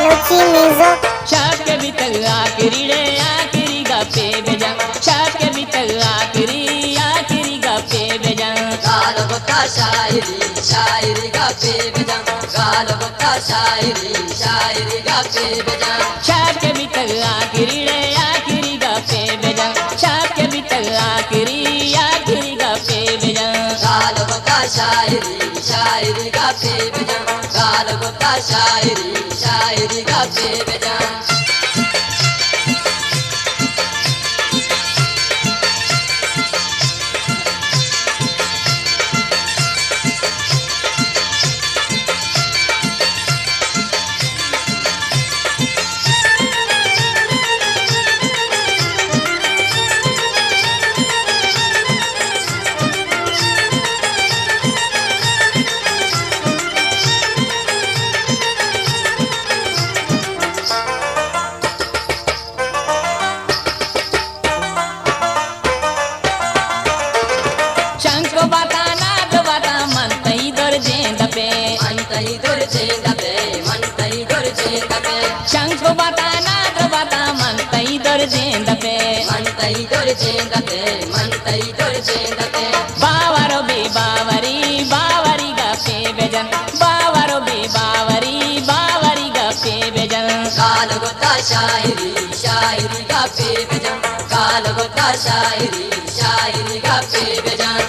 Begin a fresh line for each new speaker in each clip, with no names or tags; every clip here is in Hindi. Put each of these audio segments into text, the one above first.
बलूची म्यूजिक।
छाप के भीतर आखिरी रे आखिरी गप्पे बेजन, छाप के भीतर आखिरी गप्पे बेजन।
गाल बता शायरी शायरी गप्पे बेजन, गाल बता शायरी शायरी गप्पे बेजन।
छाप के भीतर आखिरी रे आखिरी गप्पे बेजन, छाप के भीतर आखिरी गप्पे बेजन।
गाल बता शायरी शायरी गप्पे बेजन, गाल बता शायरी शायरी गप्पे बेजन।
शंको बता नाद बता मन तई दर जेंद पे,
मन तई दर जेंद पे, मन तई दर जेंद पे।
बावरो बे बावरी बावरी गप्पे बेजन, बावरो बे बावरी गप्पे बेजन।
गाल बता शायरी शायरी गप्पे बेजन, गाल बता शायरी शायरी गप्पे बेजन।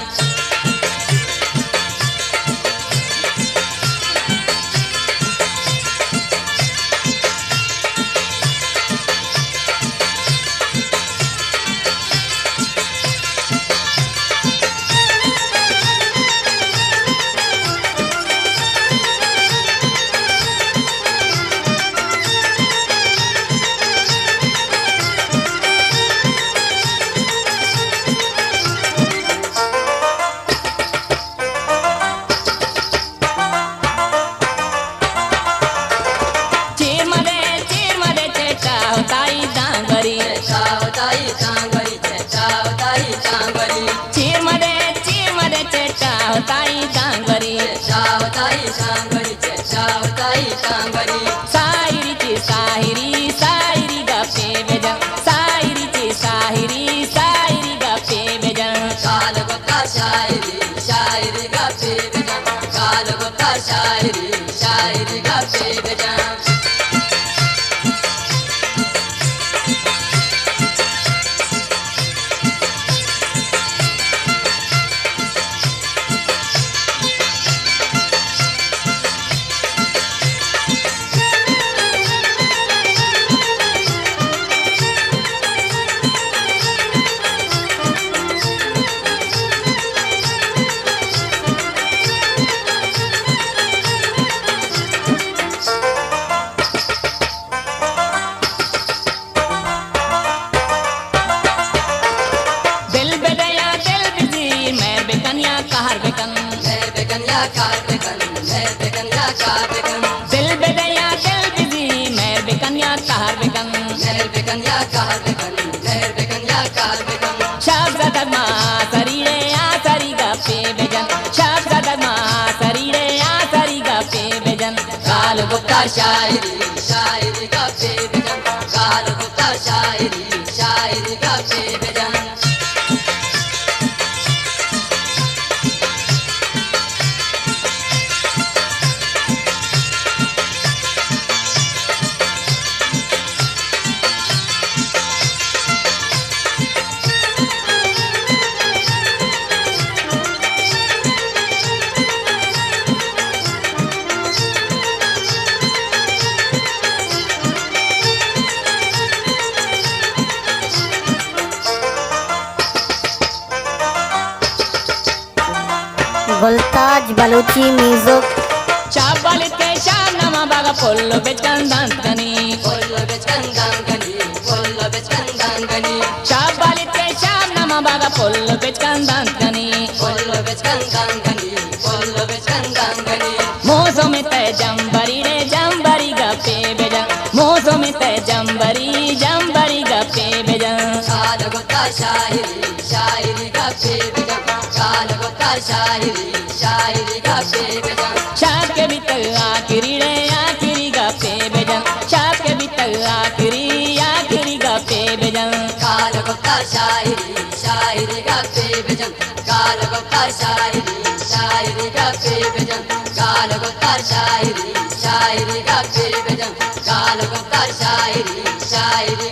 शायरी शायरी गप्पे बेजन।
दिल बेदया दिल बिजी मैं बेकन्या कहर बेकन,
मेहर बेकन्या कहर बेकन, मेहर बेकन्या कहर बेकन।
शब्द मा शरीरे आसरी गप्पे बेजन, शब्द मा शरीरे आसरी गप्पे बेजन।
गाल गुप्ता शायरी शायरी गप्पे बेजन, गाल गुप्ता शायरी शायरी गप्पे बेजन।
गुलताज बलूची म्यूजिक।
चावल के शानमा बागा पोल्लो बेचकन दांतनी,
पोल्लो बेचकन दांतनी, पोल्लो बेचकन दांतनी।
चावल के शानमा बागा पोल्लो बेचकन दांतनी,
पोल्लो बेचकन दांतनी, पोल्लो बेचकन दांतनी।
मोसो में ते जंबरी रे जंबरी गप्पे बेजन, मोसो में ते जंबरी गप्पे बेजन।
गाल गुप्ता शायरी शायरी गप्पे बेजन, गाल गुप्ता शायरी शायरी गप्पे बेजन।
छाप के भीतर आखिरी रे आखिरी गप्पे बेजन।
शायरी शायरी गप्पे बेजम गाल गुप्ता शायरी शायरी गप्पे बेजम गाल गुप्ता शायरी शायरी गप्पे बेजम गाल गुप्ता शायरी शायरी